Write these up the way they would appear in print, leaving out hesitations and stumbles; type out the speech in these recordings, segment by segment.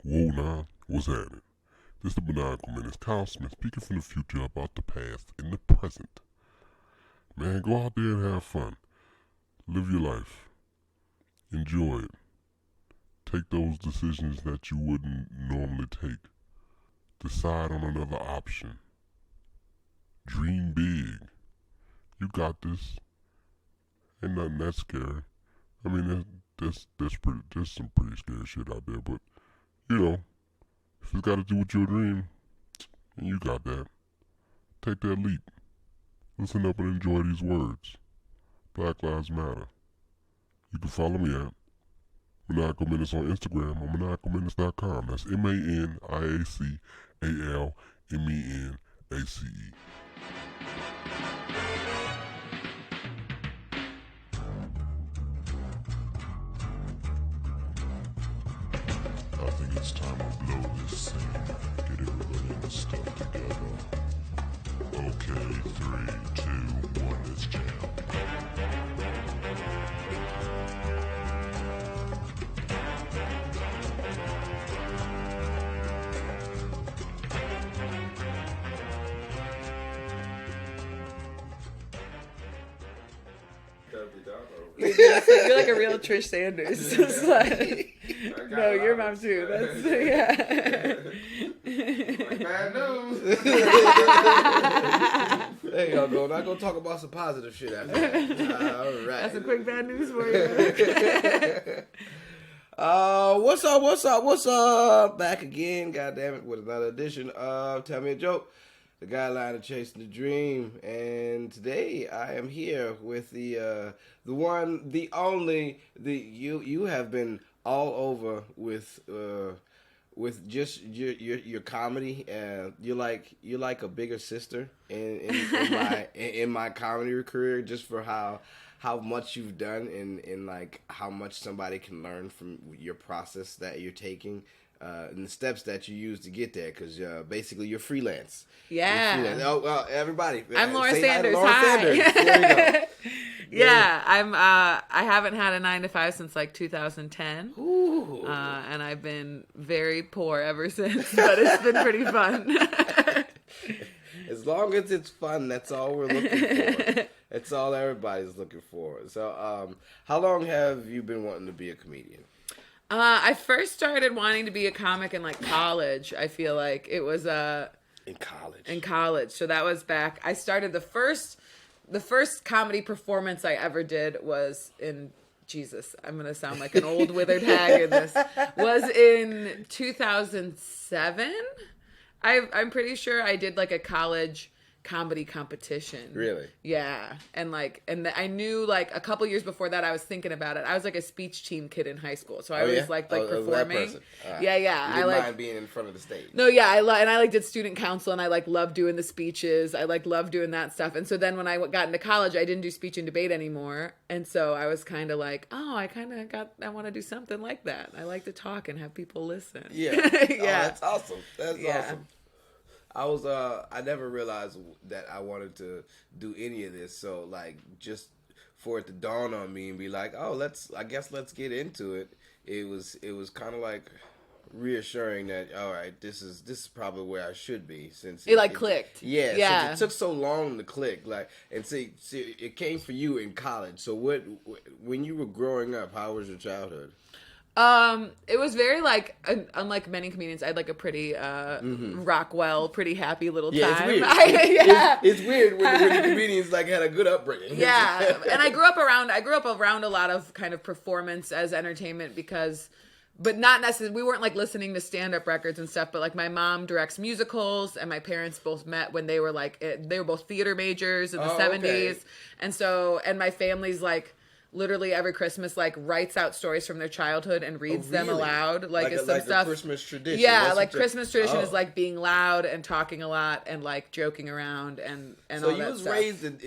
Whoa, nah, what's happening? This is the Maniacal Menace, Kyle Smith, speaking from the future about the past and the present. Man, go out there and have fun. Live your life. Enjoy it. Take those decisions that you wouldn't normally take. Decide on another option. Dream big. You got this. Ain't nothing that scary. I mean, there's some pretty scary shit out there, but you know, if it's got to do with your dream, then you got that. Take that leap. Listen up and enjoy these words. Black Lives Matter. You can follow me at Maniacal Menace on Instagram or maniacalmenace.com. That's MANIACALMENACE. I think it's time to blow this scene. Get everybody in the stuff together. Okay, 3, 2, 1, let's jam. You're like a real Trish Sanders. It's like, no, your mom too. That's Like bad news. There y'all go. Not gonna talk about some positive shit after that. All right. That's some quick bad news for you. What's up? Back again, goddammit, with another edition of Tell Me a Joke, the guideline of chasing the dream. And today I am here with the one, the only, you have been all over with just your comedy. You're like a bigger sister in my comedy career, just for how much you've done and like how much somebody can learn from your process that you're taking. And the steps that you use to get there, because basically you're freelance. Yeah. You're freelance. Oh, everybody. I'm Laura Sanders. Laura Sanders. There you go. Yeah, I haven't had a 9-to-5 since like 2010. Ooh. And I've been very poor ever since, but it's been pretty fun. As long as it's fun, that's all we're looking for. That's all everybody's looking for. So, how long have you been wanting to be a comedian? I first started wanting to be a comic in like college. I feel like it was in college. In college. So that was back. I started the first comedy performance I ever did was in, Jesus, I'm going to sound like an old withered hag in this, was in 2007. I'm pretty sure I did like a college comedy competition. Really? Yeah. And I knew like a couple years before that I was thinking about it. I was like a speech team kid in high school. So I was like performing. Yeah. You didn't mind being in front of the stage. No, yeah, I did student council, and I loved doing the speeches. I loved doing that stuff. And so then when I got into college, I didn't do speech and debate anymore. And so I was kind of like, I want to do something like that. I like to talk and have people listen. Yeah. Yeah. Oh, that's awesome. That's awesome. I never realized that I wanted to do any of this. So like, just for it to dawn on me and be like, let's get into it. It was kind of like reassuring that, all right, this is probably where I should be, since it clicked. Yeah. Since it took so long to click. Like, and see, it came for you in college. So when you were growing up, how was your childhood? It was very unlike many comedians, I had like a pretty Rockwell, pretty happy little time. It's weird. It's weird when the comedians like had a good upbringing. Yeah, and I grew up around a lot of kind of performance as entertainment but not necessarily, we weren't like listening to stand-up records and stuff, but like my mom directs musicals, and my parents both met when they were both theater majors in the 70s. Okay. And my family's like, literally every Christmas, like, writes out stories from their childhood and reads them aloud. Like some stuff. Christmas tradition. Yeah, like Christmas tradition is like being loud and talking a lot and like joking around and all that stuff. So you was raised in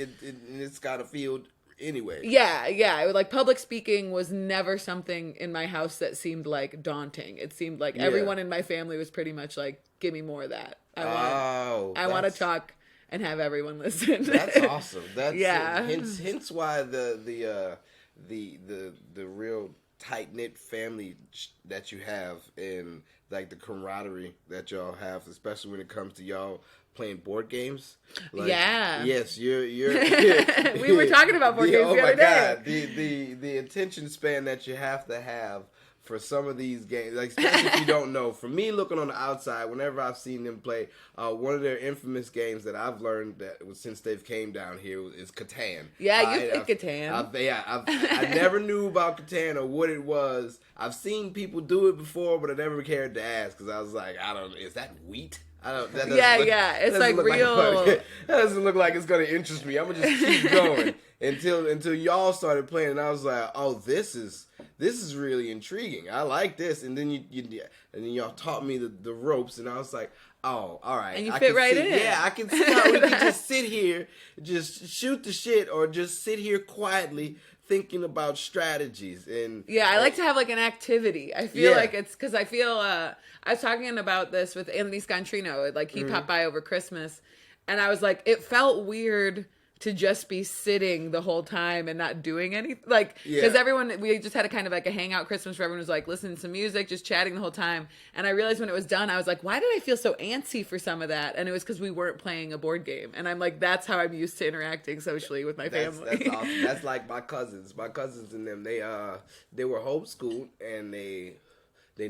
this kind of field anyway. Yeah. Like public speaking was never something in my house that seemed like daunting. It seemed like everyone in my family was pretty much like, give me more of that. I want to talk and have everyone listen. That's awesome. That's hence why the real tight knit family that you have, and like the camaraderie that y'all have, especially when it comes to y'all playing board games. Like, yeah. Yes, you're. We were talking about board games the other day. God, the attention span that you have to have for some of these games, like especially if you don't know. For me, looking on the outside, whenever I've seen them play, one of their infamous games that I've learned that since they've came down here is Catan. Yeah, you played Catan. I never knew about Catan or what it was. I've seen people do it before, but I never cared to ask because I was like, I don't know, is that wheat? I don't. That it's like real. That doesn't look like it's gonna interest me. I'm gonna just keep going until y'all started playing, and I was like, oh, this is really intriguing. I like this, and then then y'all taught me the ropes, and I was like, oh, all right. And you fit right in. Yeah, I can see how we can just sit here, just shoot the shit, or just sit here quietly thinking about strategies. And I like to have like an activity. I feel like it's because I feel I was talking about this with Anthony Scontrino. Like he popped by over Christmas, and I was like, it felt weird to just be sitting the whole time and not doing anything. Like, because we just had a kind of like a hangout Christmas where everyone was like listening to some music, just chatting the whole time. And I realized when it was done, I was like, why did I feel so antsy for some of that? And it was because we weren't playing a board game. And I'm like, that's how I'm used to interacting socially with my family. That's awesome. That's like my cousins. My cousins and them, they were homeschooled, and they had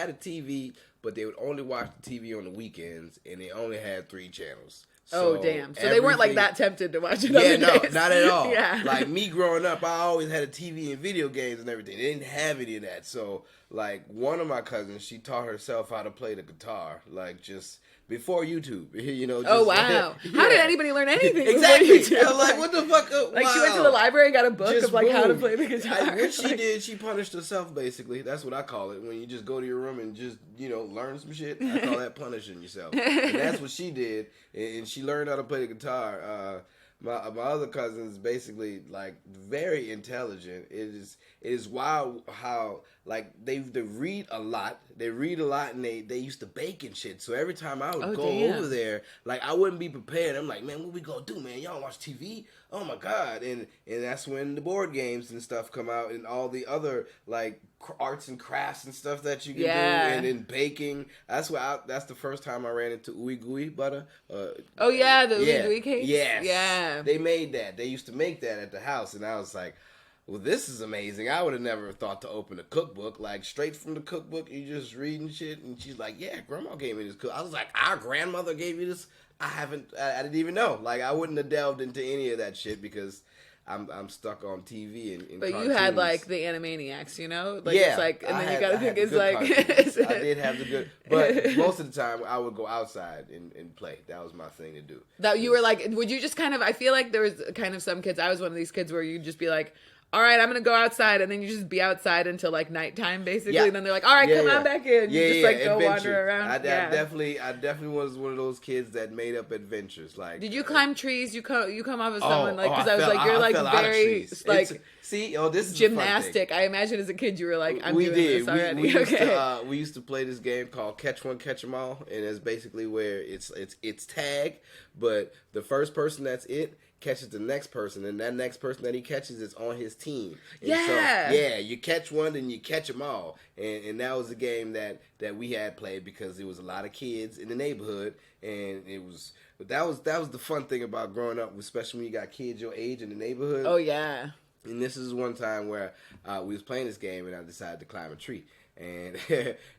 a TV, but they would only watch the TV on the weekends, and they only had 3 channels. So damn. So they weren't like that tempted to watch it. Yeah, no, not at all. Yeah. Like me growing up, I always had a TV and video games and everything. They didn't have any of that. So like one of my cousins, she taught herself how to play the guitar, like just before YouTube, you know. Just, oh wow! How did anybody learn anything? Exactly. I was like, what the fuck? Like she went to the library and got a book of like how to play the guitar. What she did, she punished herself basically. That's what I call it. When you just go to your room and just learn some shit, I call that punishing yourself. And that's what she did, and she learned how to play the guitar. My other cousin's basically like very intelligent. It is wild how like they read a lot. They read a lot, and they used to bake and shit. So every time I would go over there, like I wouldn't be prepared. I'm like, man, what we gonna do, man? Y'all watch TV? Oh my god! And that's when the board games and stuff come out, and all the other like arts and crafts and stuff that you can do, and then baking. That's the first time I ran into ooey gooey butter. The ooey gooey cakes. Yes. Yeah. They made that. They used to make that at the house, and I was like, well, this is amazing. I would have never thought to open a cookbook, like straight from the cookbook. You just reading shit, and she's like, yeah, grandma gave me this cook. I was like, our grandmother gave you this? I didn't even know. Like, I wouldn't have delved into any of that shit because I'm stuck on TV and but cartoons. You had like the Animaniacs, Like yeah, it's like, and then you gotta think it's like I did have the good, but most of the time I would go outside and play. That was my thing to do. That you were like, would you just kind of? I feel like there was kind of some kids. I was one of these kids where you'd just be like, all right, I'm going to go outside, and then you just be outside until, like, nighttime, basically, and then they're like, all right, come on back in. You just, like, go wander around. I definitely was one of those kids that made up adventures. Like, did you climb trees? You come off of someone, like, because I was like, you're, like, very, like, this is gymnastic. I imagine as a kid you were like, I'm doing this already. We used to play this game called Catch One, Catch 'Em All, and it's basically where it's tag, but the first person that's it catches the next person, and that next person that he catches is on his team. And so, you catch one, then you catch them all. And that was a game that we had played because there was a lot of kids in the neighborhood, and that was the fun thing about growing up, especially when you got kids your age in the neighborhood. Oh yeah. And this is one time where we was playing this game, and I decided to climb a tree. And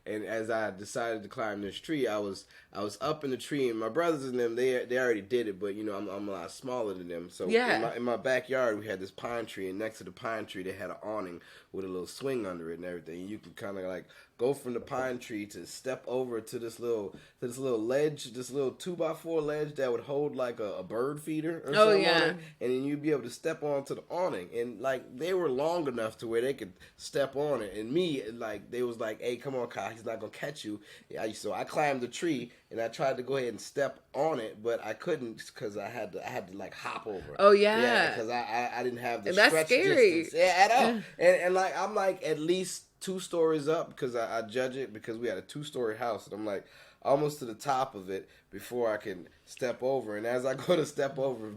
and as I decided to climb this tree, I was up in the tree, and my brothers and them they already did it, but I'm a lot smaller than them. So in my backyard we had this pine tree, and next to the pine tree they had an awning with a little swing under it and everything. And you could kind of like go from the pine tree to step over to this little ledge, this little 2x4 ledge that would hold like a bird feeder or something on it, and then you'd be able to step onto the awning. And like they were long enough to where they could step on it, and me, like they was like, hey, come on, Kyle, he's not gonna catch you. So I climbed the tree and I tried to go ahead and step on it, but I couldn't because I had to like hop over. Oh yeah, because I didn't have the and that's stretch scary. distance at all. And like I'm like at least 2 stories up because I judge it because we had a 2-story house, and I'm like, almost to the top of it before I can step over. And as I go to step over,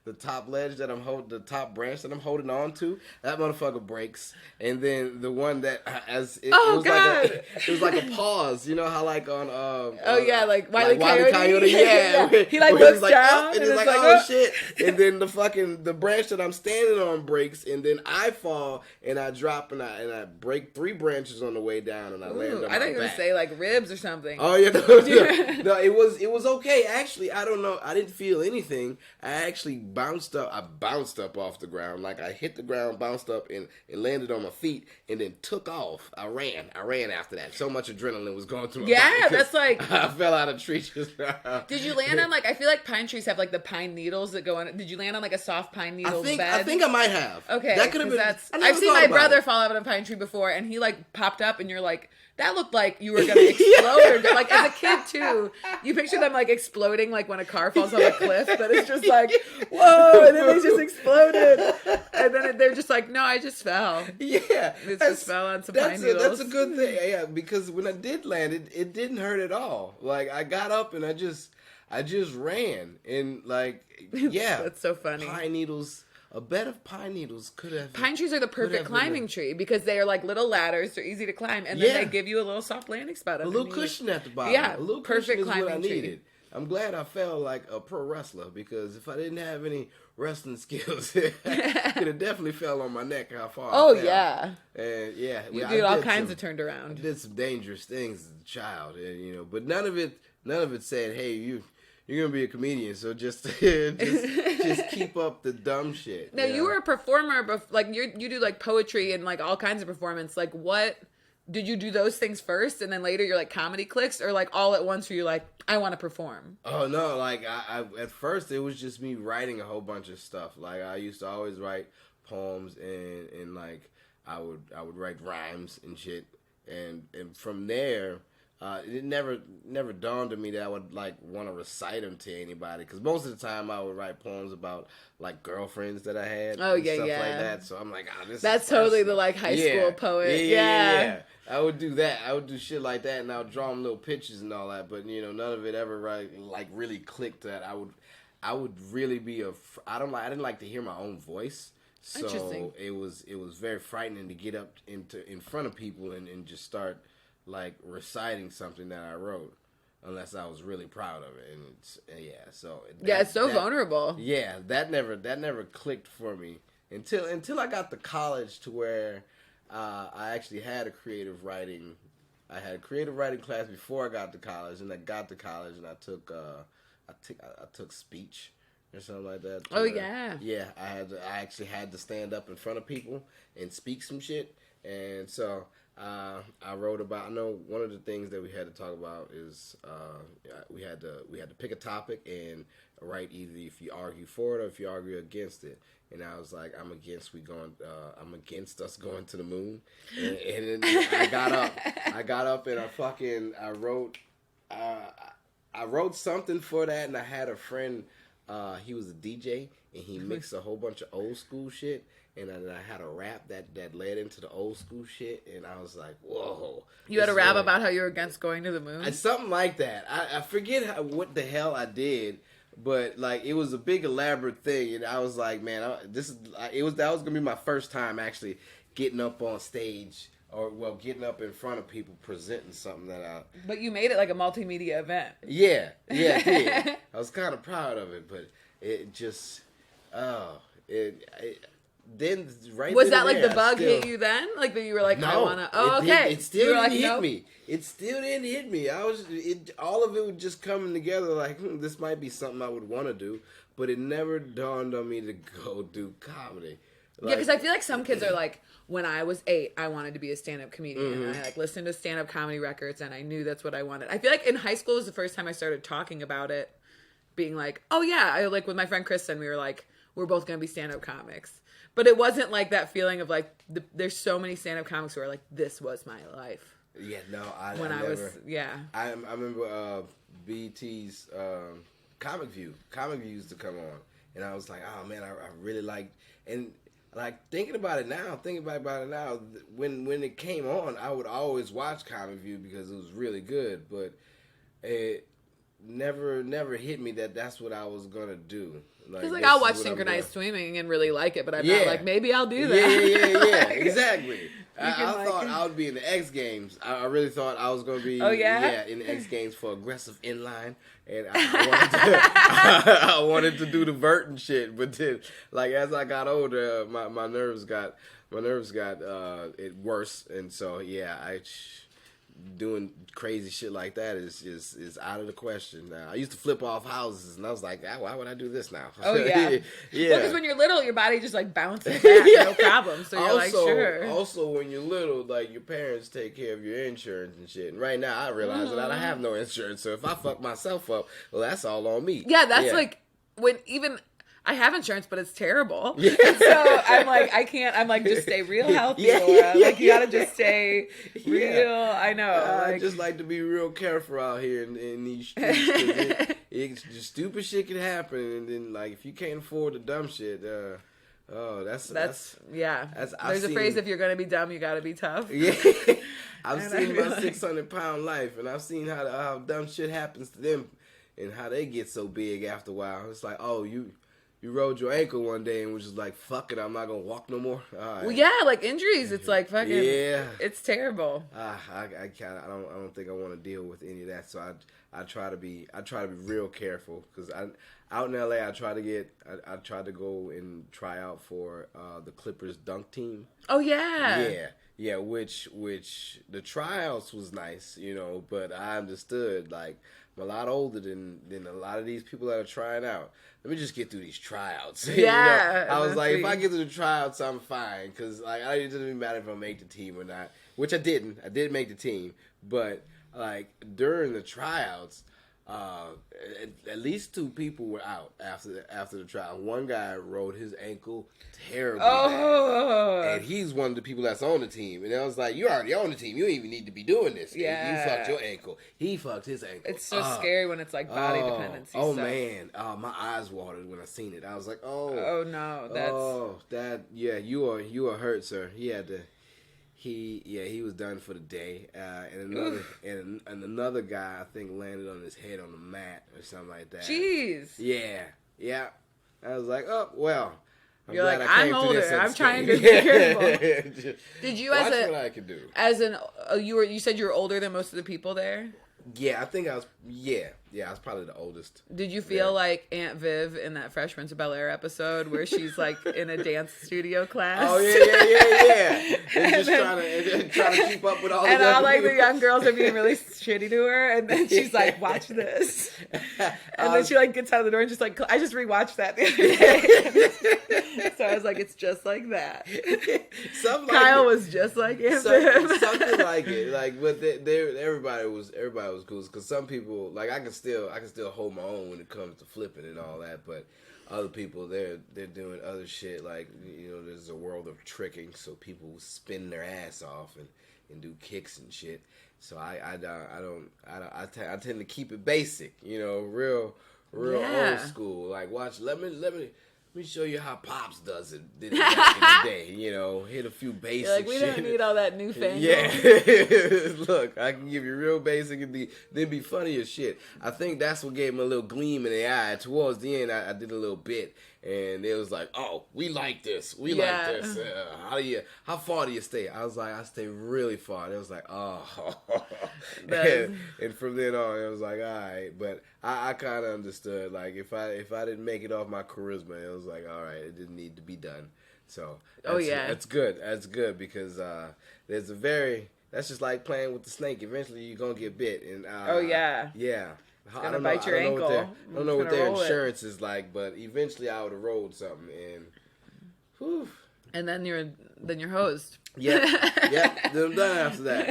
the top ledge that I'm holding, the top branch that I'm holding on to, that motherfucker breaks. And then the one that it was like a pause. You know how like on like Wile E. Coyote? Yeah. He like looks down and it's like, oh shit. And then the branch that I'm standing on breaks, and then I fall and I drop and I break 3 branches on the way down, and I land on my back. I thought you were gonna say like ribs or something. Oh yeah, no, it was okay. Actually, I don't know. I didn't feel anything. I actually bounced up. I bounced up off the ground. Like I hit the ground, bounced up, and landed on my feet, and then took off. I ran after that. So much adrenaline was going through my body. Yeah, that's like I fell out of trees. Did you land on like? I feel like pine trees have like the pine needles that go on. Did you land on like a soft pine needle bed? I think I might have. Okay, that could have been. I've seen my brother fall out of a pine tree before, and he like popped up, and you're like, that looked like you were gonna explode. Or, like as a kid too, you picture them like exploding, like when a car falls off a cliff. But it's just like, whoa, and then they just exploded, and then they're just like, no, I just fell. Yeah, it just fell on some pine needles. That's a good thing. Yeah, because when I did land, it didn't hurt at all. Like I got up and I just ran, and like yeah, that's so funny. Pine needles. A bed of pine needles could have... Pine trees are the perfect climbing tree because they are like little ladders. They're easy to climb. And then they give you a little soft landing spot. A little cushion at the bottom. Yeah, a little perfect cushion is what I climbing needed. tree. I'm glad I fell like a pro wrestler, because if I didn't have any wrestling skills, I could have definitely fell on my neck how far I fell. Yeah. And yeah. You did all kinds of turned around. I did some dangerous things as a child, and, but none of it said, hey, you're gonna be a comedian, so just keep up the dumb shit. Now you were a performer, like you do like poetry and like all kinds of performance. Like, what did you do those things first, and then later you're like comedy clicks, or like all at once where you're like, I want to perform? Oh no, like I at first it was just me writing a whole bunch of stuff. Like I used to always write poems, and like I would write rhymes and shit, and from there. It never dawned on me that I would like want to recite them to anybody, because most of the time I would write poems about like girlfriends that I had. Stuff like that. So I'm like, that's totally the like high school poet. Yeah. I would do that. I would do shit like that, and I would draw them little pictures and all that. But none of it ever really clicked that I would really be I didn't like to hear my own voice. So it was very frightening to get up in front of people and just start like reciting something that I wrote, unless I was really proud of it. And it's so vulnerable. Yeah, that never clicked for me until I got to college, to where I actually had a creative writing. I had a creative writing class before I got to college, and I got to college and I took speech or something like that. Yeah, I actually had to stand up in front of people and speak some shit, and so. I wrote about. I know one of the things that we had to talk about is we had to pick a topic and write either if you argue for it or if you argue against it. And I was like, I'm against us going to the moon. And then I got up and I wrote something for that, and I had a friend. He was a DJ, and he mixed a whole bunch of old school shit. And then I had a rap that led into the old school shit, and I was like, whoa. You had a rap about how you were against going to the moon? Something like that. I forget what the hell I did, but like it was a big elaborate thing, and I was like, man, that was going to be my first time actually getting up on stage, getting up in front of people presenting something that I... But you made it like a multimedia event. Yeah, I did. I was kind of proud of it, but it just... Then was that like the bug hit you then? Like that you were like, no, I wanna. Oh, okay. It still didn't hit me. It still didn't hit me. All of it was just coming together. Like this might be something I would want to do, but it never dawned on me to go do comedy. Yeah, because I feel like some kids are like, when I was 8, I wanted to be a stand-up comedian. Mm-hmm. And I like listened to stand-up comedy records, and I knew that's what I wanted. I feel like in high school was the first time I started talking about it, being like, oh yeah, I like with my friend Kristen, we were like, we're both gonna be stand-up comics. But it wasn't like that feeling of like, there's so many stand-up comics who are like, this was my life. Yeah, no, I remember BET's Comic View. Comic View used to come on, and I was like, oh man, I really like, and like thinking about it now, when it came on, I would always watch Comic View because it was really good. But it never hit me that that's what I was gonna do. Because I'll watch synchronized swimming and really like it, but I'm not like, maybe I'll do that. Yeah, exactly. I thought I would be in the X Games. I really thought I was going to be in the X Games for aggressive inline. And I wanted to do the vert and shit. But then, like, as I got older, my nerves got it worse. And so, doing crazy shit like that is out of the question now. I used to flip off houses, and I was like, why would I do this now? Oh, yeah. Yeah. Well, because when you're little, your body just, like, bounces back, no problem. So you're like, sure. Also, when you're little, like, your parents take care of your insurance and shit. And right now, I realize that I have no insurance. So if I fuck myself up, well, that's all on me. Yeah, that's like, when even... I have insurance, but it's terrible. Yeah. So I'm like, I can't. I'm like, just stay real healthy, Laura. Like, you gotta just stay real. I know. I just like to be real careful out here in these streets. Just stupid shit can happen, and then like if you can't afford the dumb shit, that's There's a phrase: if you're gonna be dumb, you gotta be tough. Yeah, I've seen my 600-pound life, and I've seen how dumb shit happens to them, and how they get so big after a while. It's like, oh, you rolled your ankle one day and was just like, fuck it, I'm not gonna walk no more. All right. Well, yeah, like injuries, it's like fucking, it's terrible. I don't think I want to deal with any of that. So I try to be real careful because out in LA, I tried to go and try out for the Clippers dunk team. Oh yeah. Yeah, which the tryouts was nice, but I understood like I'm a lot older than a lot of these people that are trying out. Let me just get through these tryouts. Yeah, I was like, if I get through the tryouts, I'm fine. Because like, it doesn't even matter if I make the team or not. Which I didn't. I did make the team. But like during the tryouts, at least 2 people were out after the trial. One guy rolled his ankle terribly bad. And he's one of the people that's on the team. And I was like, you're already on the team. You don't even need to be doing this. Yeah. You fucked your ankle. He fucked his ankle. It's so scary when it's like body dependency stuff. Man. My eyes watered when I seen it. I was like, oh no. You are hurt, sir. He was done for the day. And another guy I think landed on his head on the mat or something like that. Jeez. Yeah. I was like, oh well. You're like, I'm older. I'm trying to be careful. Did you watch what I could do? You said you were older than most of the people there? Yeah, I think I was. Yeah, I was probably the oldest. Did you feel like Aunt Viv in that Fresh Prince of Bel-Air episode where she's like in a dance studio class? Oh yeah. And just trying to keep up with all the young all like the young girls are being really shitty to her, and then she's like, "Watch this," and then she like gets out of the door and just like, I just rewatched that the other day. So I was like, it's just like that. Kyle was just like Aunt Viv. Something like it, like, but everybody was cool because some people like I can still hold my own when it comes to flipping and all that, but other people they're doing other shit like there's a world of tricking, so people spin their ass off and do kicks and shit. So I tend to keep it basic, real old school. Like watch, let me show you how Pops did it back in the day. Hit a few basic like, we don't need all that newfangled. Yeah. Look, I can give you real basic and then be funny as shit. I think that's what gave him a little gleam in the eye. Towards the end, I did a little bit, and it was like, oh, we like this. We like this. How far do you stay? I was like, I stay really far. And it was like, oh. and from then on, it was like, all right. But I kind of understood. Like, if I didn't make it off my charisma, it was like, all right, it didn't need to be done. So, that's good. That's good because that's just like playing with the snake. Eventually, you're going to get bit. And yeah. It's going to bite your ankle. I don't know what their insurance is like, but eventually I would have rolled something. And, whew. And then you're hosed. Yeah. Then I'm done after that.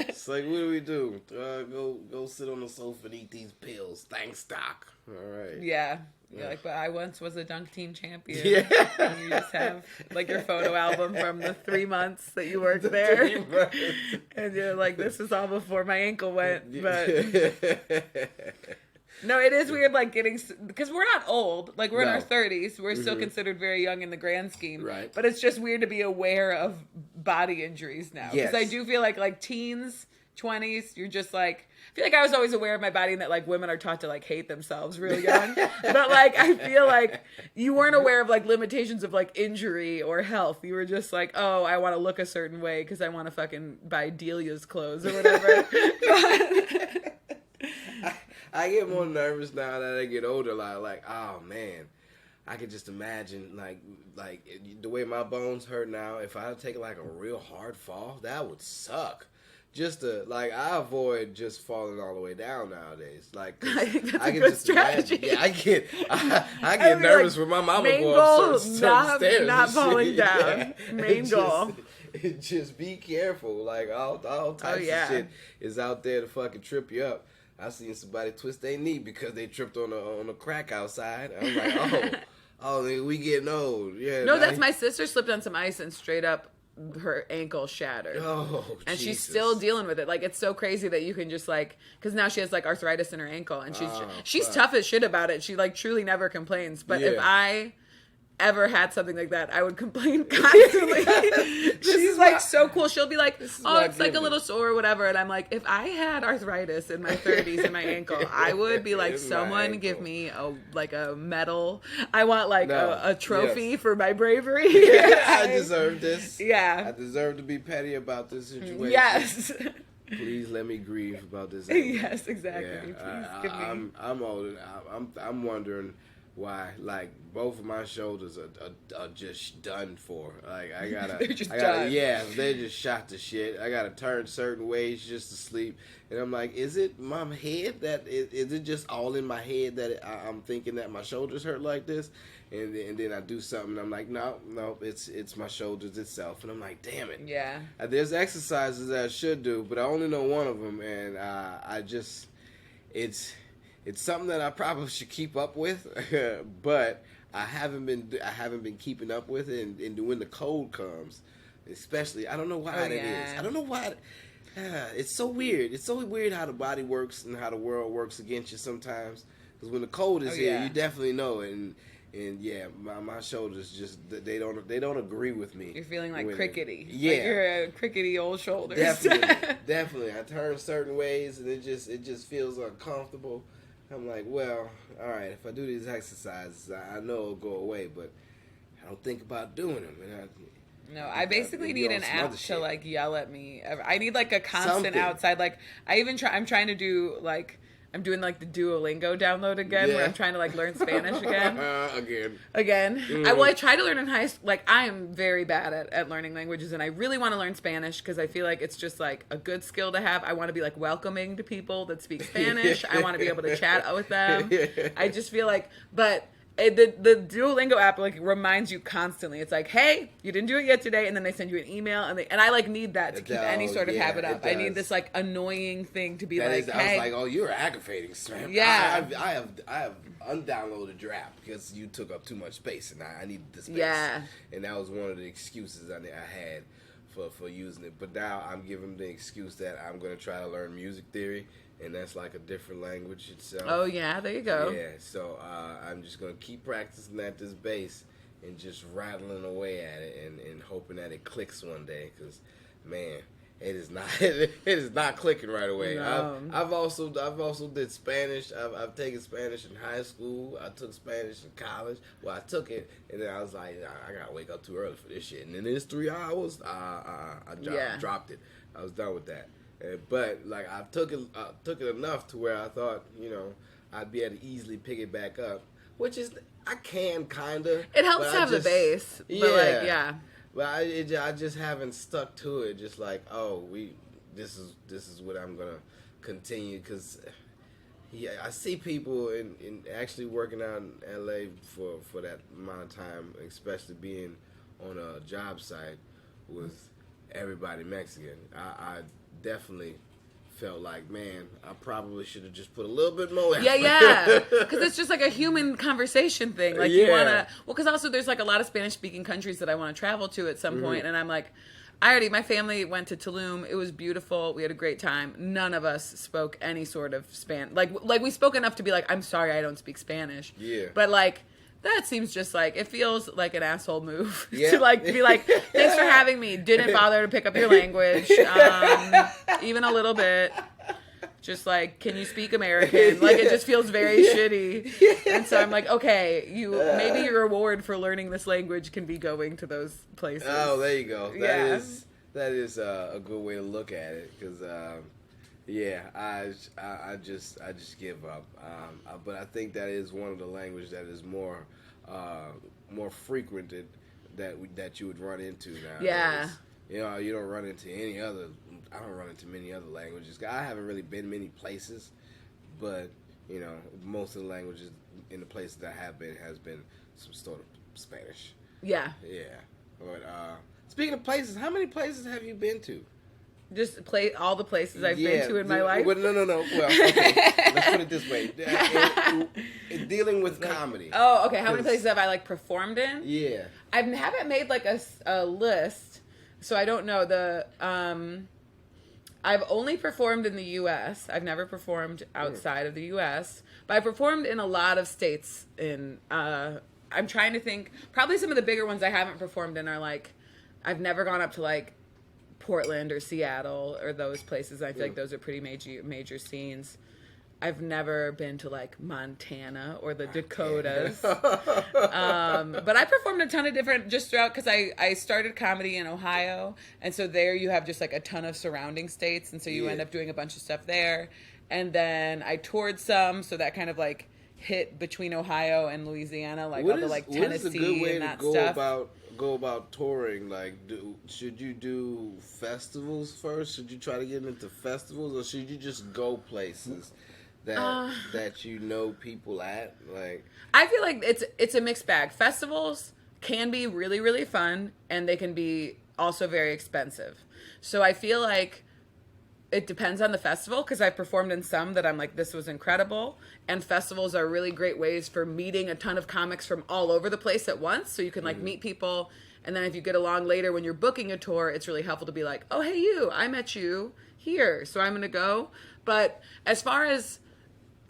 It's like, what do we do? Go sit on the sofa and eat these pills. Thanks, Doc. All right. Yeah. You're like, but I once was a dunk team champion. Yeah. And you just have like your photo album from the 3 months that you worked there. And you're like, this is all before my ankle went. But no, it is weird, like getting, because we're not old. Like we're in our 30s. We're still considered very young in the grand scheme. Right. But it's just weird to be aware of body injuries now. Because I do feel like teens 20s, you're just like, I feel like I was always aware of my body and that like women are taught to like hate themselves real young. But like, I feel like you weren't aware of like limitations of like injury or health. You were just like, oh, I want to look a certain way because I want to fucking buy Delia's clothes or whatever. I get more nervous now that I get older. Like, oh man, I can just imagine like the way my bones hurt now. If I take like a real hard fall, that would suck. Just to like, I avoid just falling all the way down nowadays. Like, I think that's I a can good just strategy. imagine. Yeah, I get nervous when my mama main goes goal, up certain stairs. not and falling shit. down. Main goal. Just be careful. Like all types of shit is out there to fucking trip you up. I seen somebody twist their knee because they tripped on a crack outside. I'm like, oh, nigga, we getting old. Yeah. No, that's my sister slipped on some ice and straight up her ankle shattered. Oh, and Jesus. she's still dealing with it. Like, it's so crazy that you can just like, because now she has like arthritis in her ankle, and she's tough as shit about it. She like truly never complains. But if I ever had something like that, I would complain constantly. This is like so cool. She'll be like, oh, it's like a little sore or whatever. And I'm like, if I had arthritis in my 30s in my ankle, I would be like, someone give me a medal. I want like a trophy for my bravery. I deserve this. Yeah. I deserve to be petty about this situation. Yes. Please let me grieve about this. Yes, exactly. Yeah, Please give me. I'm older. I'm wondering why, like, both of my shoulders are just done for. Like, I gotta, done. Yeah, they just shot to shit. I gotta turn certain ways just to sleep, and I'm like, is it my head that is it just all in my head that I'm thinking that my shoulders hurt like this, and then I do something, and I'm like, no, it's my shoulders itself, and I'm like, damn it. Yeah. There's exercises that I should do, but I only know one of them, and it's something that I probably should keep up with, but I haven't been keeping up with it. And when the cold comes, especially, I don't know why that is. I don't know why. It's so weird. It's so weird how the body works and how the world works against you sometimes. Because when the cold is here, you definitely know it. And yeah, my shoulders just they don't agree with me. You're feeling like crickety. Yeah, like you're a crickety old shoulders. Definitely. I turn certain ways and it just feels uncomfortable. I'm like, well, all right, if I do these exercises, I know it'll go away, but I don't think about doing them. And I basically need an app to like yell at me. I need like a constant outside. Like I'm trying to do like, I'm doing like the Duolingo download again, where I'm trying to like learn Spanish again. Again. Mm. I tried to learn in high school. Like, I am very bad at learning languages, and I really want to learn Spanish because I feel like it's just like a good skill to have. I want to be like welcoming to people that speak Spanish. I want to be able to chat with them. I just feel like, but the Duolingo app like reminds you constantly. It's like, hey, you didn't do it yet today, and then they send you an email, and I like need that to keep any sort of habit up. I need this like annoying thing to be hey. I was like, oh, you're aggravating, Sam. Yeah. I have undownloaded your app because you took up too much space, and I needed the space. Yeah. And that was one of the excuses I had for using it. But now I'm giving the excuse that I'm going to try to learn music theory. And that's like a different language itself. Oh, yeah, there you go. Yeah, so I'm just going to keep practicing at this bass and just rattling away at it and hoping that it clicks one day. Because, man, it is not clicking right away. No. I've also did Spanish. I've taken Spanish in high school. I took Spanish in college. Well, I took it, and then I was like, I got to wake up too early for this shit. And then it's 3 hours. I dropped it. I was done with that. But like I took it enough to where I thought, I'd be able to easily pick it back up, which is I can kinda. It helps to have the base, but But I just haven't stuck to it. Just like, this is what I'm gonna continue because I see people in actually working out in LA for that amount of time, especially being on a job site with everybody Mexican. I definitely felt like, man, I probably should have just put a little bit more effort. Yeah. Because it's just like a human conversation thing. Like, you want to... Well, because also there's like a lot of Spanish-speaking countries that I want to travel to at some point, and I'm like, my family went to Tulum. It was beautiful. We had a great time. None of us spoke any sort of Spanish. Like we spoke enough to be like, I'm sorry I don't speak Spanish. Yeah. But like... that seems just like, it feels like an asshole move Yeah. to like be like, thanks for having me. Didn't bother to pick up your language, even a little bit. Just like, can you speak American? Like, it just feels very shitty. And so I'm like, okay, maybe your reward for learning this language can be going to those places. Oh, there you go. Yeah. That is a good way to look at it, because I just give up. But I think that is one of the languages that is more frequented that you would run into nowadays. Yeah. You know, you don't run into any other. I don't run into many other languages. I haven't really been many places, but you know, most of the languages in the places that I have been has been some sort of Spanish. Yeah. Yeah. But speaking of places, how many places have you been to? Just play all the places I've been to in my life. Well, no. Well, okay. Let's put it this way: in dealing with comedy. Oh, okay. How many places have I like performed in? Yeah. I haven't made like a list, so I don't know. I've only performed in the U.S. I've never performed outside of the U.S., but I performed in a lot of states. I'm trying to think. Probably some of the bigger ones I haven't performed in are like, I've never gone up to like Portland or Seattle or those places. I feel like those are pretty major scenes. I've never been to like Montana or the Dakotas. But I performed a ton of different just throughout, because I started comedy in Ohio. And so there you have just like a ton of surrounding states. And so you end up doing a bunch of stuff there. And then I toured some. So that kind of like hit between Ohio and Louisiana, like all the like Tennessee what is a good way and that to stuff. go about touring? Like, should you do festivals first? Should you try to get into festivals, or should you just go places that you know people at? Like, I feel like it's a mixed bag. Festivals can be really, really fun, and they can be also very expensive. So I feel like it depends on the festival, because I've performed in some that I'm like, this was incredible. And festivals are really great ways for meeting a ton of comics from all over the place at once. So you can like meet people. And then if you get along later when you're booking a tour, it's really helpful to be like, oh, hey, I met you here, so I'm going to go. But as far as,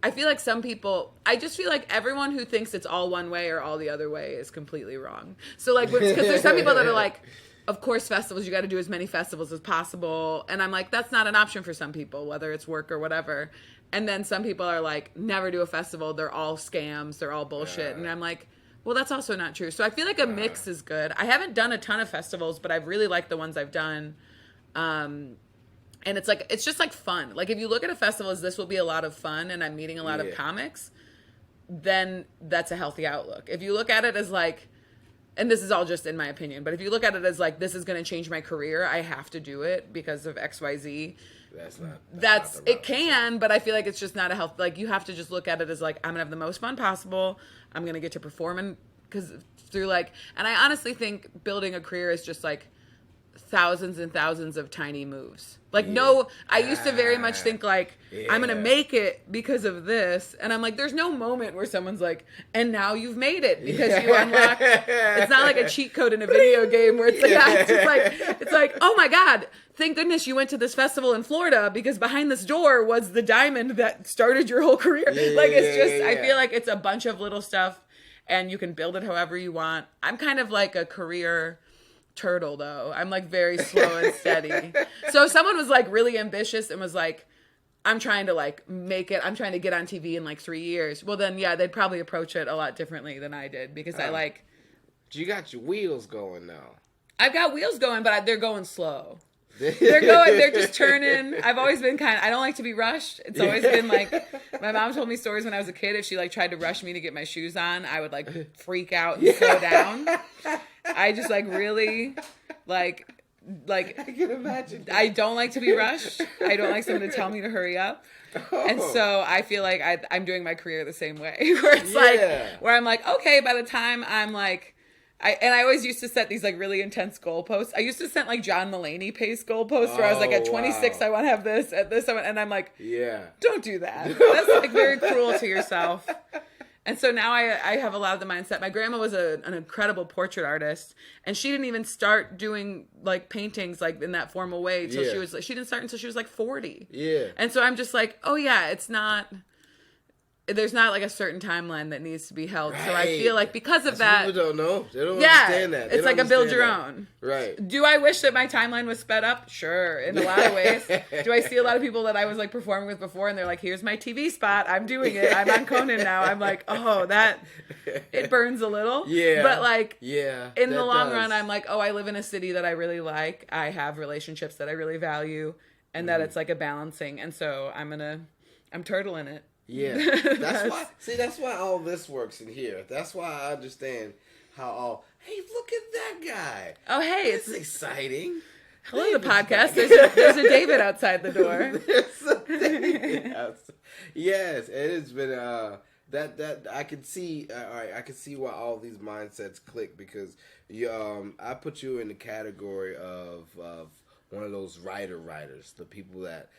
I feel like some people, I just feel like everyone who thinks it's all one way or all the other way is completely wrong. So like, because there's some people that are like, of course, festivals, you got to do as many festivals as possible. And I'm like, that's not an option for some people, whether it's work or whatever. And then some people are like, never do a festival. They're all scams. They're all bullshit. And I'm like, well, that's also not true. So I feel like a mix is good. I haven't done a ton of festivals, but I've really liked the ones I've done. And it's like, it's just like fun. Like if you look at a festival as this will be a lot of fun and I'm meeting a lot of comics, then that's a healthy outlook. If you look at it as like, and this is all just in my opinion, but if you look at it as like, this is going to change my career, I have to do it because of XYZ. That's it can, but I feel like it's just not a health. Like you have to just look at it as like, I'm going to have the most fun possible. I'm going to get to perform, and because through like, and I honestly think building a career is just like thousands and thousands of tiny moves. Like, no, I used to very much think like, I'm going to make it because of this. And I'm like, there's no moment where someone's like, and now you've made it because you unlocked. It's not like a cheat code in a video game where it's like, it's like, oh my God, thank goodness you went to this festival in Florida because behind this door was the diamond that started your whole career. I feel like it's a bunch of little stuff and you can build it however you want. I'm kind of like a career turtle though. I'm like very slow and steady. So if someone was like really ambitious and was like, I'm trying to like make it, I'm trying to get on TV in like 3 years, well then yeah, they'd probably approach it a lot differently than I did because I like. You got your wheels going now. I've got wheels going, but they're going slow. They're just turning. I've always been I don't like to be rushed. It's always been like, my mom told me stories when I was a kid. If she like tried to rush me to get my shoes on, I would like freak out and slow down. I just like really like I can imagine that. I don't like to be rushed. I don't like someone to tell me to hurry up. And so I feel like I'm doing my career the same way where it's like, where I'm like, okay, by the time I'm like, I always used to set these like really intense goalposts. I used to set like John Mulaney pace goalposts where I was like, at 26, I want to have this, at this, and I'm like, don't do that. That's like very cruel to yourself. And so now I have a lot of the mindset. My grandma was an incredible portrait artist, and she didn't even start doing like paintings like in that formal way until she didn't start until she was like 40. Yeah. And so I'm just like, oh yeah, it's not. there's not like a certain timeline that needs to be held. Right. So I feel like because of That's what that, people don't know. They don't understand that. It's like a build your own. Right. Do I wish that my timeline was sped up? Sure, in a lot of ways. Do I see a lot of people that I was like performing with before, and they're like, "Here's my TV spot. I'm doing it. I'm on Conan now." I'm like, "Oh, that it burns a little." Yeah. But like, in the long run, I'm like, "Oh, I live in a city that I really like. I have relationships that I really value, and that it's like a balancing." And so I'm turtling it. Yeah, that's why all this works in here. That's why I understand how hey, look at that guy. Oh, hey, it's exciting. Hello, David's the podcast. There's a David outside the door. There's a David outside. Yes, and it's been that I can see. All right, I can see why all these mindsets click because I put you in the category of one of those writers, the people that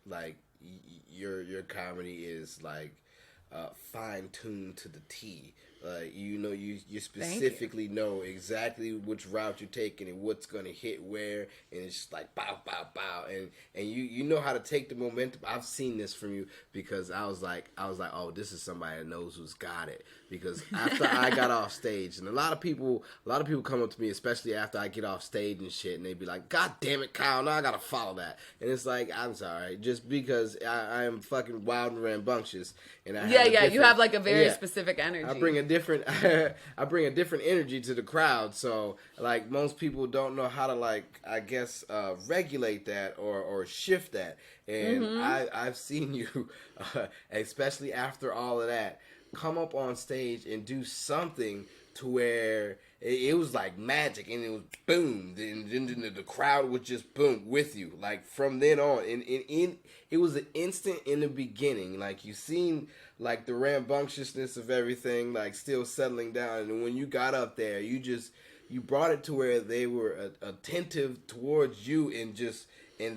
like. Your comedy is like fine tuned to the T. You specifically know exactly which route you're taking and what's gonna hit where, and it's just like bow, bow, bow, and you know how to take the momentum. I've seen this from you because I was like, oh, this is somebody that knows who's got it. Because after I got off stage, and a lot of people come up to me, especially after I get off stage and shit, and they be like, "God damn it, Kyle, now I gotta follow that." And it's like, I'm sorry, just because I am fucking wild and rambunctious, and you have like a very specific energy. I bring a different energy to the crowd. So like most people don't know how to like, I guess, regulate that or shift that. And I've seen you, especially after all of that, come up on stage and do something to where it was like magic, and it was boom, and then the crowd was just boom with you. Like from then on, and it was an instant in the beginning. Like you seen like the rambunctiousness of everything, like still settling down, and when you got up there, you brought it to where they were attentive towards you, and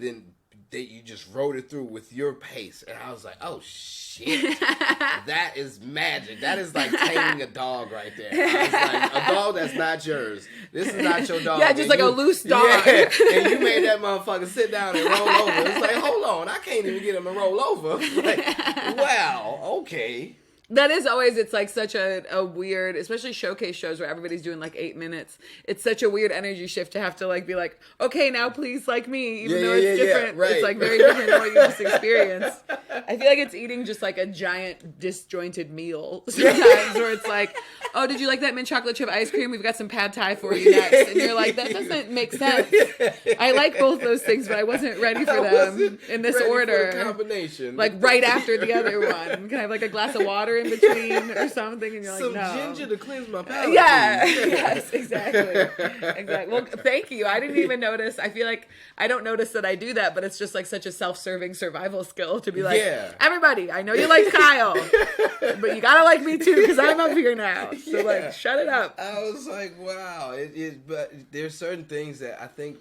then you just rode it through with your pace. And I was like, oh shit, that is magic. That is like taming a dog right there. I was like, a dog that's not yours. This is not your dog. Yeah, just like a loose dog. Yeah, and you made that motherfucker sit down and roll over. It's like, hold on, I can't even get him to roll over. Like, wow, okay. That is always, it's like such a weird, especially showcase shows where everybody's doing like 8 minutes. It's such a weird energy shift to have to like be like, okay, now please like me, even though it's different. Right. It's like very different than what you just experienced. I feel like it's eating just like a giant disjointed meal sometimes where it's like, oh, did you like that mint chocolate chip ice cream? We've got some pad thai for you next. And you're like, that doesn't make sense. I like both those things, but I wasn't ready for them in this order. For the combination. Like right after the other one. Can I have like a glass of water in between or something? And you're like, some no. ginger to cleanse my palate. Yeah. Yes, exactly. Well, thank you. I didn't even notice. I feel like I don't notice that I do that, but it's just like such a self-serving survival skill to be like, everybody, I know you like Kyle, but you gotta like me too because I'm up here now. So like, shut it up. I was like, wow. But there's certain things that I think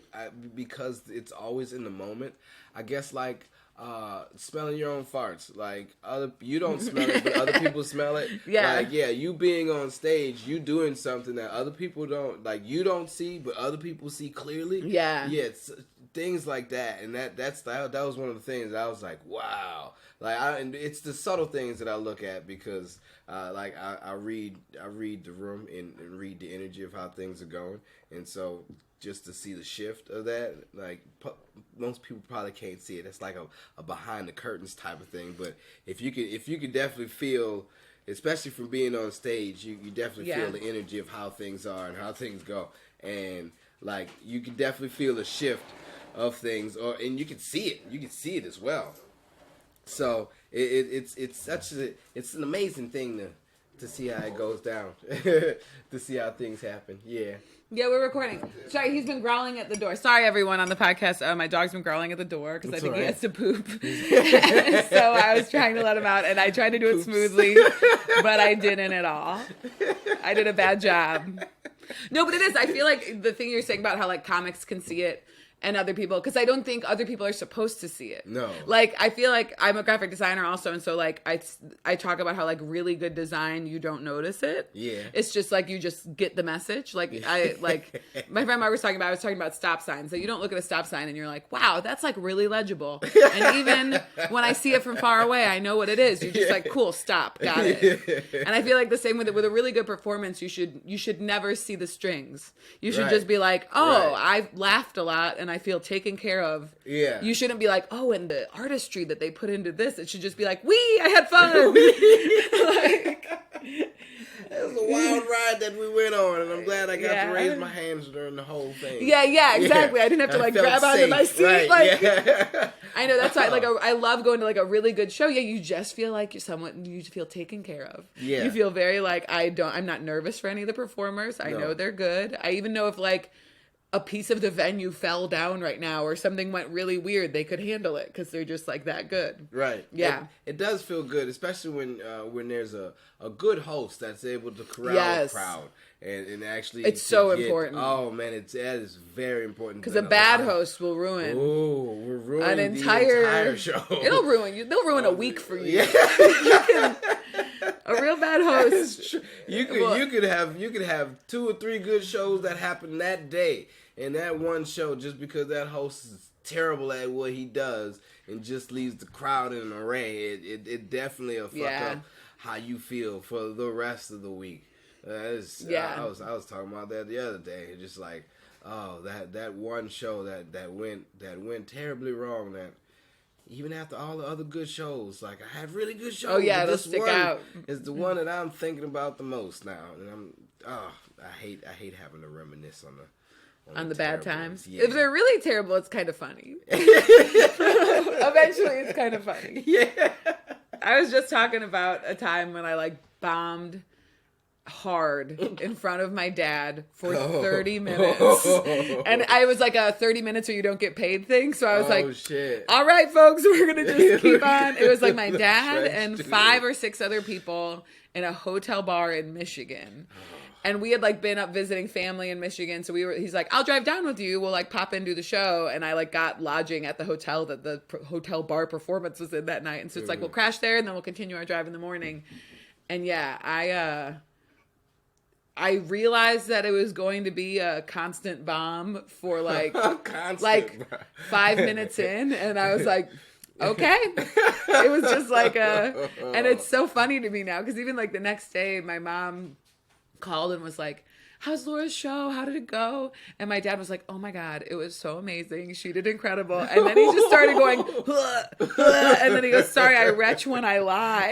because it's always in the moment. I guess like smelling your own farts. Like you don't smell it, but other people smell it. Yeah. Like you being on stage, you doing something that other people don't, like you don't see, but other people see clearly. Yeah. Yeah. It's things like that, and that was one of the things that I was like, wow. Like and it's the subtle things that I look at because like I read the room and read the energy of how things are going, and so just to see the shift of that, like most people probably can't see it. It's like a behind the curtains type of thing. But if you could definitely feel, especially from being on stage, you definitely feel the energy of how things are and how things go, and like you can definitely feel the shift of things, and you can see it. You can see it as well. So it's an amazing thing to see how it goes down, to see how things happen. Yeah. Yeah, we're recording. Sorry, he's been growling at the door. Sorry, everyone on the podcast. My dog's been growling at the door because I think he has to poop. So I was trying to let him out, and I tried to do it smoothly, but I didn't at all. I did a bad job. No, but it is. I feel like the thing you're saying about how like comics can see it and other people, because I don't think other people are supposed to see it. No. Like, I feel like I'm a graphic designer also, and so, like, I talk about how, like, really good design, you don't notice it. Yeah. It's just, like, you just get the message. Like, my friend Mark was talking about stop signs. So you don't look at a stop sign and you're like, wow, that's, like, really legible. And even when I see it from far away, I know what it is. You're just like, cool, stop, got it. And I feel like the same with a really good performance, you should never see the strings. You should just be like, oh, I laughed a lot and I feel taken care of. Yeah. You shouldn't be like, oh, and the artistry that they put into this. It should just be like, I had fun. It was a wild ride that we went on, and I'm glad I got to raise my hands during the whole thing. Yeah, exactly. I didn't have to like grab onto my seat. Right, I know, that's why I love going to like a really good show. Yeah, you just feel like you feel taken care of. Yeah. You feel very like I'm not nervous for any of the performers. I know they're good. I even know if like a piece of the venue fell down right now or something went really weird, they could handle it because they're just like that good. Right. Yeah. It does feel good, especially when there's a good host that's able to corral the crowd and actually. It's so important. Oh man, that is very important. Because a bad host will ruin. Oh, we're ruining an the entire show. It'll ruin you. They'll ruin a week for you. Yeah. A real bad host. You could have 2 or 3 good shows that happen that day. And that one show, just because that host is terrible at what he does and just leaves the crowd in an array, it definitely will fuck up how you feel for the rest of the week. I was talking about that the other day. Just like, oh, that one show that went terribly wrong. That even after all the other good shows, like I had really good shows. Oh yeah, this one out. Is the one that I'm thinking about the most now, and I hate having to reminisce on the bad times. Yeah. If they're really terrible, it's kind of funny. Eventually, it's kind of funny. Yeah. I was just talking about a time when I like bombed hard in front of my dad for 30 minutes. And I was like a 30 minutes or you don't get paid thing. So I was like, shit. All right, folks, we're going to just keep on. It was like my dad and 5 or 6 other people in a hotel bar in Michigan. And we had like been up visiting family in Michigan. So he's like, I'll drive down with you. We'll like pop in, do the show. And I like got lodging at the hotel that the hotel bar performance was in that night. And so it's like, we'll crash there and then we'll continue our drive in the morning. And yeah, I realized that it was going to be a constant bomb for like 5 minutes in. And I was like, okay. It was just like and it's so funny to me now. Cause even like the next day, my mom called and was like, how's Laura's show? How did it go? And my dad was like, oh my God, it was so amazing. She did incredible. And then he just started going, and then he goes, sorry, I retch when I lie.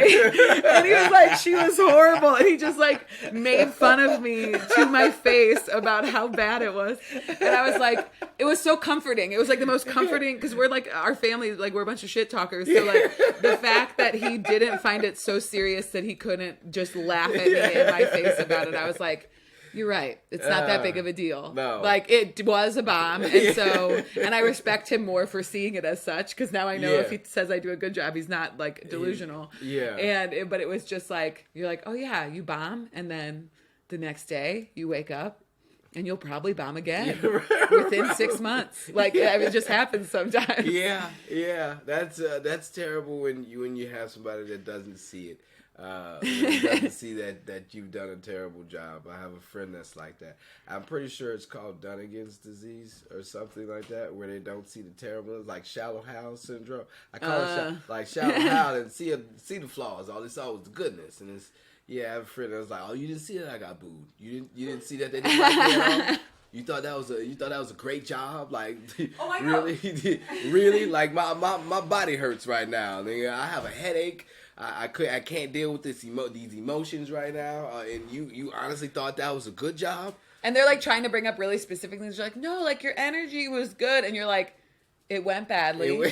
And he was like, she was horrible. And he just like made fun of me to my face about how bad it was. And I was like, it was so comforting. It was like the most comforting, because we're like, our family, like we're a bunch of shit talkers. So like the fact that he didn't find it so serious that he couldn't just laugh at me in my face about it, I was like, you're right. It's not that big of a deal. No. Like, it was a bomb. And so, and I respect him more for seeing it as such, because now I know if he says I do a good job, he's not, like, delusional. But it was just like, you're like, oh, yeah, you bomb. And then the next day, you wake up, and you'll probably bomb again within 6 months. Like, it just happens sometimes. Yeah. That's terrible when you have somebody that doesn't see it. Doesn't see that you've done a terrible job. I have a friend that's like that. I'm pretty sure it's called Dunnigan's disease or something like that, where they don't see the terrible, like shallow Hal syndrome. I call it shallow Hal and see the flaws. All they saw was the goodness. And I have a friend that was like, oh, you didn't see that I got booed. You didn't see that they didn't like me at all. You thought that was a great job, like oh my really, like my body hurts right now. I have a headache. I can't deal with these emotions right now. And you honestly thought that was a good job? And they're like trying to bring up really specific things. You're like, no, like your energy was good, and you're like, it went badly.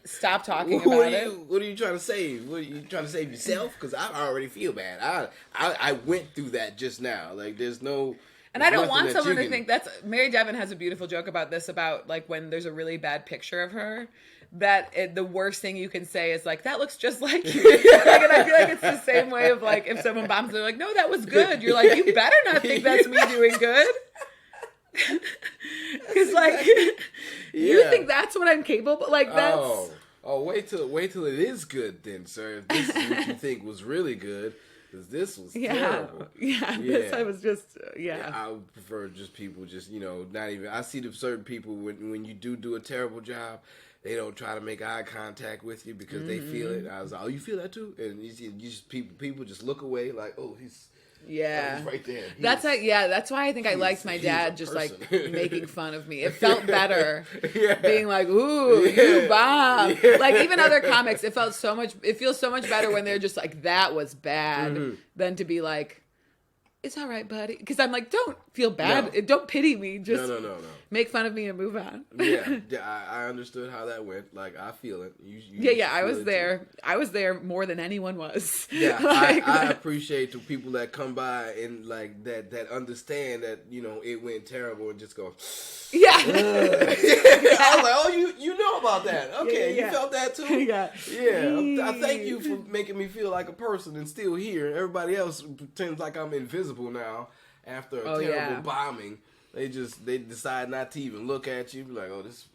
Stop talking about it. What are you trying to save? What are you trying to save yourself? Because I already feel bad. I went through that just now. Like there's no. And I don't want someone to think Mary Devon has a beautiful joke about this, about like when there's a really bad picture of her, that the worst thing you can say is like, that looks just like you. And I feel like it's the same way of like, if someone bombs, they're like, no, that was good. You're like, you better not think that's me doing good. Because like, you think that's what I'm capable? Like that's. Wait till it is good then, sir. If this is what you think was really good, because this was terrible. Yeah, this I was just I would prefer just people just, not even. I see the certain people when you do a terrible job, they don't try to make eye contact with you because they feel it. I was like, oh, you feel that too? And you just people just look away like, oh, he's right there. That's why I think I liked my dad just like making fun of me. It felt better being like, ooh, you bomb. Like even other comics, it feels so much better when they're just like, that was bad than to be like, it's all right, buddy. Because I'm like, don't feel bad. No. Don't pity me. Just no. make fun of me and move on. I understood how that went. Like, I feel it. I was there. Too. I was there more than anyone was. Yeah, like, I appreciate the people that come by and like that understand that, it went terrible and just go, yeah. I was like, oh, you know about that. Okay, you felt that too? Yeah. I thank you for making me feel like a person and still here. Everybody else pretends like I'm invisible now after a terrible bombing. They decide not to even look at you. Like, oh, this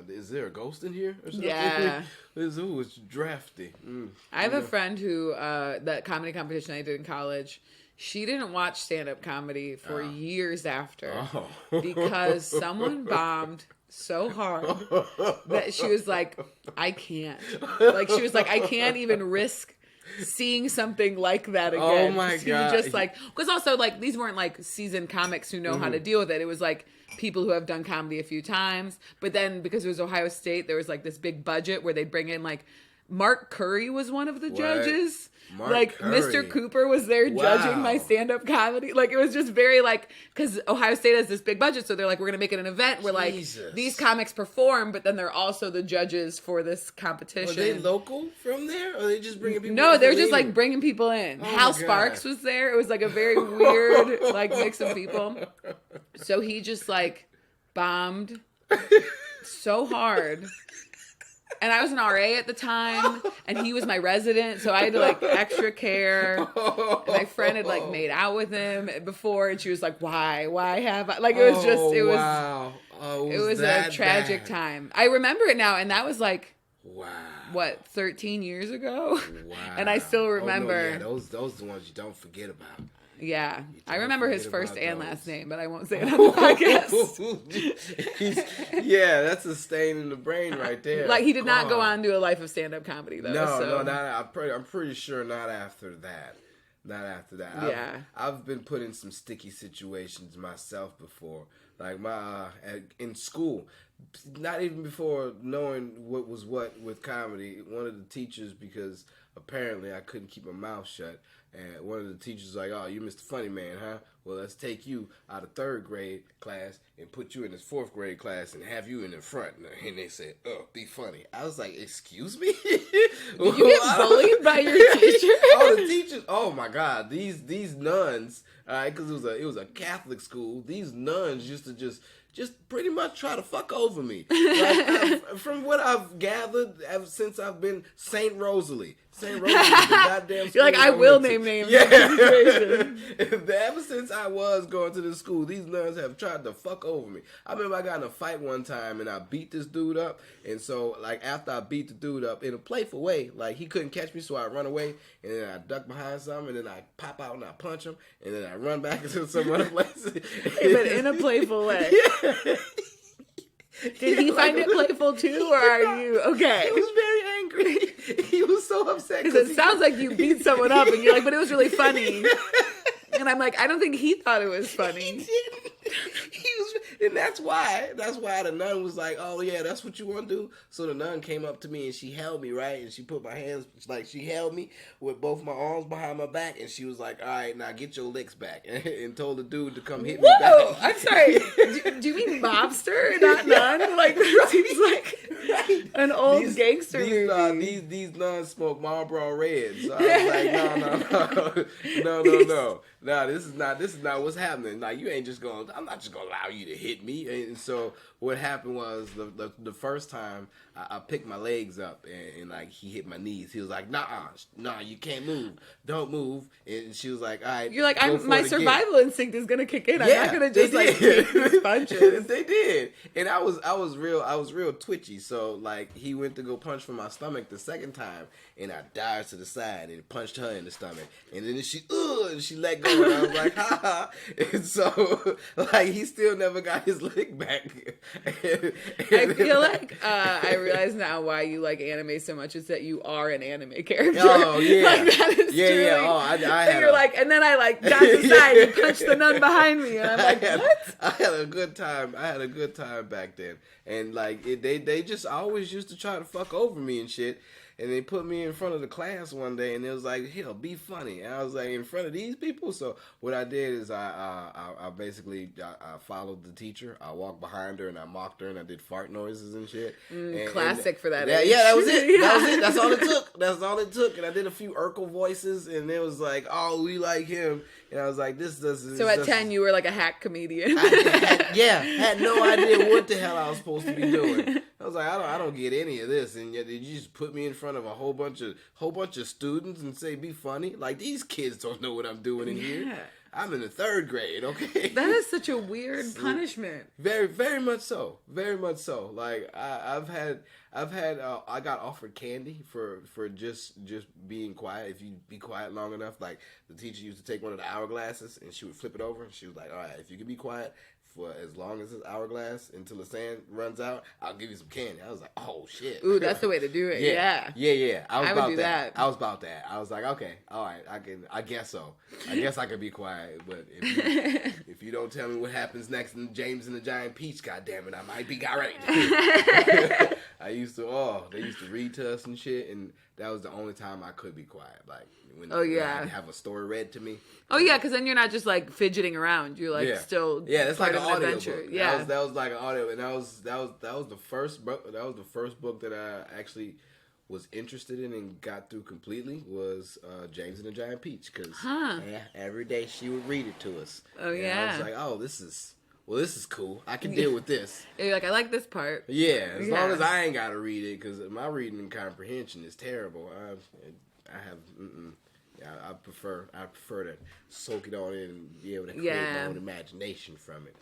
is there a ghost in here or something? Yeah. It's drafty. I have a friend who that comedy competition I did in college. She didn't watch stand-up comedy for years after because someone bombed so hard that she was like, I can't. Like, she was like, I can't even risk seeing something like that again. Oh my God. Just like, because also like these weren't like seasoned comics who know how to deal with it. It was like people who have done comedy a few times. But then because it was Ohio State, there was like this big budget where they'd bring in like Mark Curry was one of the judges. Mark Curry. Mr. Cooper was there judging my stand-up comedy. Like, it was just very, like, because Ohio State has this big budget, so they're like, we're going to make it an event where, like, these comics perform, but then they're also the judges for this competition. Are they local from there, or are they just bringing people in? No, they're just, like, bringing people in. Hal Sparks was there. It was, like, a very weird, like, mix of people. So he just, like, bombed so hard. And I was an RA at the time, and he was my resident, so I had to, like, extra care. And my friend had, like, made out with him before, and she was like, why? Why have I? Like, it was just, it was a tragic time. I remember it now, and that was, like, 13 years ago? Wow. And I still remember. Those are the ones you don't forget about. Yeah, I remember his first and last name, but I won't say it on the podcast. That's a stain in the brain right there. Like, he did not go on to a life of stand-up comedy, though. No, I'm pretty sure not after that. Yeah. I've been put in some sticky situations myself before. Like, in school, not even before knowing what was what with comedy, one of the teachers, because apparently I couldn't keep my mouth shut, and one of the teachers was like, oh, you Mr. Funny Man, huh? Well, let's take you out of third grade class and put you in this fourth grade class and have you in the front. And they said, oh, be funny. I was like, excuse me? Did you get bullied by your teacher? Oh, the teachers. Oh, my God. These nuns, all right, because it was a Catholic school. These nuns used to just pretty much try to fuck over me. Like, from what I've gathered ever since I've been St. Rosalie, the goddamn school. You're like, I will name names. Yeah. Ever since I was going to this school, these nuns have tried to fuck over me. I remember I got in a fight one time and I beat this dude up. And so, like, after I beat the dude up in a playful way, like, he couldn't catch me, so I run away. And then I duck behind something, and then I pop out and I punch him. And then I run back into some other place. But in a playful way. Yeah. Did he find it playful too, or are you okay? He was very angry. He was so upset. Because it sounds like you beat someone up, and you're like, but it was really funny. And I'm like, I don't think he thought it was funny. He didn't. And that's why the nun was like, oh yeah, that's what you want to do. So the nun came up to me and she held me, right, and she put my hands, like, she held me with both my arms behind my back, and she was like, all right, now get your licks back, and told the dude to come hit me back. I'm sorry. Do you mean mobster, not nun? Like, that seems like an old gangster movie. These nuns smoke Marlboro Reds. So I was like, no. nah, this is not what's happening. Like, I'm not just gonna allow you to hit me. And so what happened was the first time I picked my legs up and like he hit my knees. He was like, nah, you can't move. Don't move. And she was like, all right. You're like, my survival instinct is gonna kick in. I'm not gonna just like take these punches. They did. And I was real twitchy. So like he went to go punch for my stomach the second time and I dived to the side and punched her in the stomach. And then she let go and I was like, ha ha. And so like he still never got his leg back. I feel like I realize now why you like anime so much is that you are an anime character. Oh yeah, like, that is truly, yeah. Oh, I had you're like, and then I like got to the side and punched the nun behind me, and I'm like, what? I had a good time. I had a good time back then, and like they just always used to try to fuck over me and shit. And they put me in front of the class one day, and it was like, "Hell, be funny." And I was like, in front of these people. So what I did is I basically followed the teacher. I walked behind her and I mocked her and I did fart noises and shit. Classic for that. Yeah, that was it. Yeah. That was it. That's all it took. That's all it took. And I did a few Urkel voices, and it was like, "Oh, we like him." And I was like, "This doesn't." So at 10, you were like a hack comedian. Had no idea what the hell I was supposed to be doing. I was like, I don't get any of this, and yet did you just put me in front of a whole bunch of students and say be funny? Like these kids don't know what I'm doing in here. I'm in the 3rd grade, okay? That is such a weird punishment. Very, very much so. Very much so. Like I got offered candy for just being quiet. If you be quiet long enough, like the teacher used to take one of the hourglasses and she would flip it over and she was like, all right, if you can be quiet for as long as this hourglass until the sand runs out, I'll give you some candy. I was like, oh shit. Ooh, that's the way to do it. Yeah. I would do that. I was about that. I was like, okay, all right, I guess so. I guess I could be quiet, but if you don't tell me what happens next in James and the Giant Peach, goddammit, I might be all right. they used to read to us and shit, and that was the only time I could be quiet. Like when I'd have a story read to me. Oh yeah, because then you're not just like fidgeting around. You're like still that's part like of an audio adventure. book. Yeah, that was like an audio, and that was the first book. That was the first book that I actually was interested in and got through completely was James and the Giant Peach, because every day she would read it to us. Oh and yeah, I was like, oh, this is cool. I can deal with this. You're like, I like this part. Yeah, as long as I ain't got to read it, because my reading and comprehension is terrible. I prefer to soak it all in and be able to create my own imagination from it.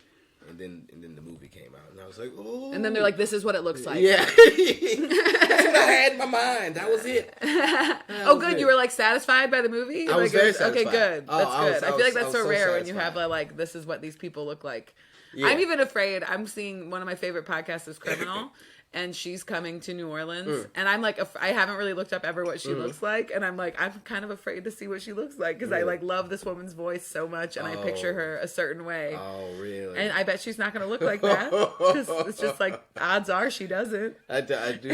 And then the movie came out, and I was like, oh. And then they're like, this is what it looks like. Yeah. That's what I had in my mind. That was it. Oh, good. You were like satisfied by the movie? I was very satisfied. Okay, good. That's good. I feel like that's so rare satisfied when you have like, this is what these people look like. Yeah. I'm even afraid. I'm seeing one of my favorite podcasts is Criminal. And she's coming to New Orleans, and I'm like, I haven't really looked up ever what she looks like, and I'm like, I'm kind of afraid to see what she looks like, because I like love this woman's voice so much, and I picture her a certain way. Oh, really? And I bet she's not going to look like that. It's just like, odds are she doesn't. I do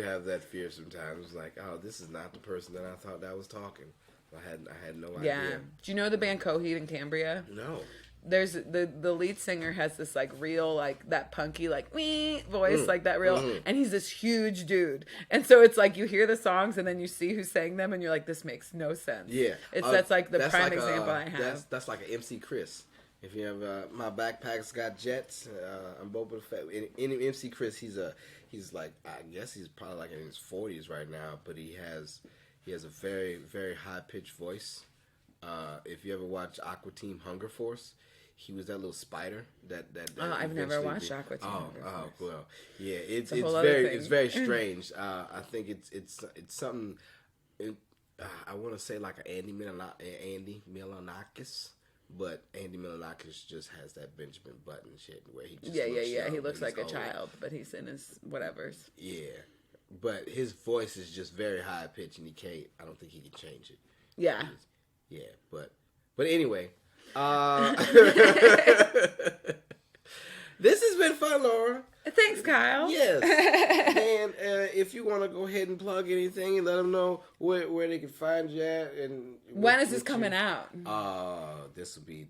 have that fear sometimes. Like, oh, this is not the person that I thought that was talking. I had no idea. Yeah. Do you know the band Coheed and Cambria? No. There's the lead singer has this like real like that punky like wee voice like that real and he's this huge dude, and so it's like you hear the songs and then you see who sang them and you're like, this makes no sense. Yeah, that's like the prime example I have. That's like an MC Chris. If you have my backpack's got jets, I'm both of the in MC Chris. He's like, I guess he's probably like in his 40s right now, but he has a very, very high pitched voice. If you ever watch Aqua Team Hunger Force, he was that little spider that I've never watched Aqua Teen. Oh, well, yeah, it's very strange. I think it's something. I want to say like an Andy Milonakis, but Andy Milonakis just has that Benjamin Button shit where he just he looks like a child, but he's in his whatevers. Yeah, but his voice is just very high pitched, and I don't think he can change it. Yeah. Yeah, but anyway. This has been fun, Laura. Thanks, Kyle. Yes. And if you want to go ahead and plug anything and let them know where they can find you at, and when is this coming out? It'll be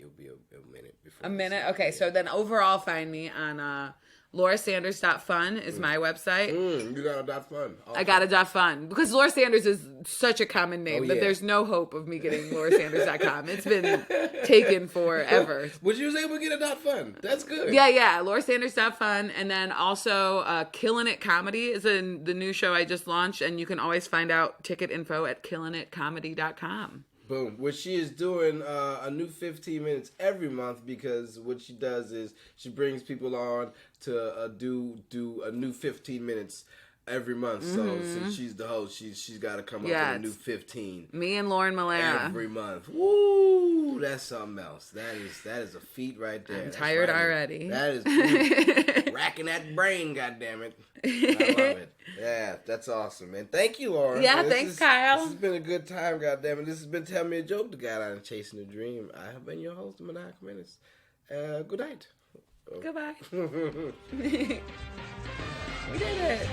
a minute before. A minute. Okay, so then overall, find me on laurasanders.fun is my website. You got a .fun. Awesome. I got a .fun because Laura Sanders is such a common name that there's no hope of me getting laurasanders.com. It's been taken forever. But you was able to get a .fun. That's good. Yeah. laurasanders.fun. And then also Killin' It Comedy is the new show I just launched. And you can always find out ticket info at killingitcomedy.com. Boom. Which she is doing a new 15 minutes every month, because what she does is she brings people on to do a new 15 minutes every month. So since she's the host, she's got to come up with a new 15. Me and Lauren Malera. Every month. Woo! That's something else. That is a feat right there. I'm tired already. That is racking that brain, goddammit. I love it. Yeah, that's awesome, man. Thank you, Laura. Yeah, thanks, Kyle. This has been a good time, goddammit. This has been Tell Me a Joke, the guy out and chasing the dream. I have been your host, Maniacal Menace. Good night. Goodbye. We did it.